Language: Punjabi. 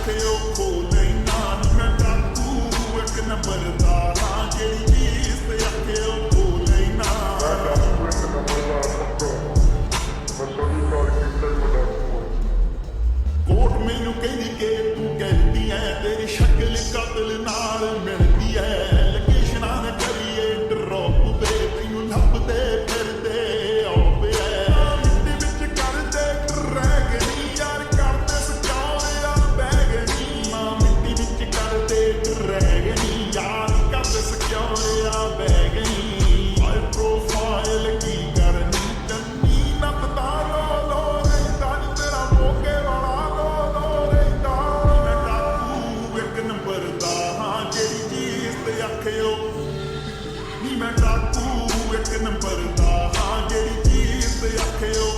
ਆਖਿਓ ਖੋ ਲੈਣਾ ਮੈਂ ਡਾਕੂ ਇੱਕ ਨੰਬਰ ਦਾ ਹਾਂ ਜਿਹੜੀ ਚੀਜ਼ ਤੇ ਆਖਿਓ ਖੋ ਲੈਣਾ ਮੈਂ ਡਾਕੂ ਇੱਕ ਨੰਬਰ ਦਾ ਪੱਕਾ ਮੈਂ ਸਭੀ ਕਾਲ ਕੀਤਾ ਹੀ ਮੈਂ ਡਾਕੂ ਕੋਟ ਮੈਨੂੰ ਕਹਿੰਦੀ ਕਿ ਤੂੰ ਕਹਿੰਦੀ ਐ ਤੇਰੀ ਸ਼ਕਲ ਕਤਲ ਨਾਲ ਮਿਲਦੀ ਐ ਲੋਕੇਸ਼ਨਾਂ ਨੇ ਕਰੀਏ ਡਰੋਪ ਵੇ ਤੈਨੂੰ ਲੱਭਦੇ ਫਿਰਦੇ ਆਉ ਐ ਮਿੱਟੀ ਵਿੱਚ ਕਰਦੇ ਡਰੈਗਨੀ ਯਾਰ ਕਰਦੇ ਸਚਾਉਆ ਬੈਗਨੀ ਮਾਂ ਮਿੱਟੀ ਵਿੱਚ ਕਰਦੇ ਡਰੈਗਨੀ ਯਾਰ ਕਰਦੇ ਸਚਾਉਆ ਬੈਗਨੀ ਹਾਈ ਪ੍ਰੋਫਾਈਲ ਕੀ ਕਰਨੀ ਚੰਨੀ ਨੱਪਦਾ ਲੋ ਰਹਿੰਦਾ ਨੀ ਤੇਰਾ ਮੋਕੇ ਵਾਲਾ ਲੋ ਰਹਿੰਦਾ ਮੈਂ ਡਾਕੂ ਇੱਕ ਨੰਬਰ ਦਾ ਹਾਂ ਜਿਹੜੀ ਚੀਜ਼ ਤੇ ਆਖਿਓ ਨੀ ਮੈਂ ਡਾਕੂ ਇੱਕ ਨੰਬਰ ਦਾ ਹਾਂ ਜਿਹੜੀ ਚੀਜ਼ ਤੇ ਆਖਿਓ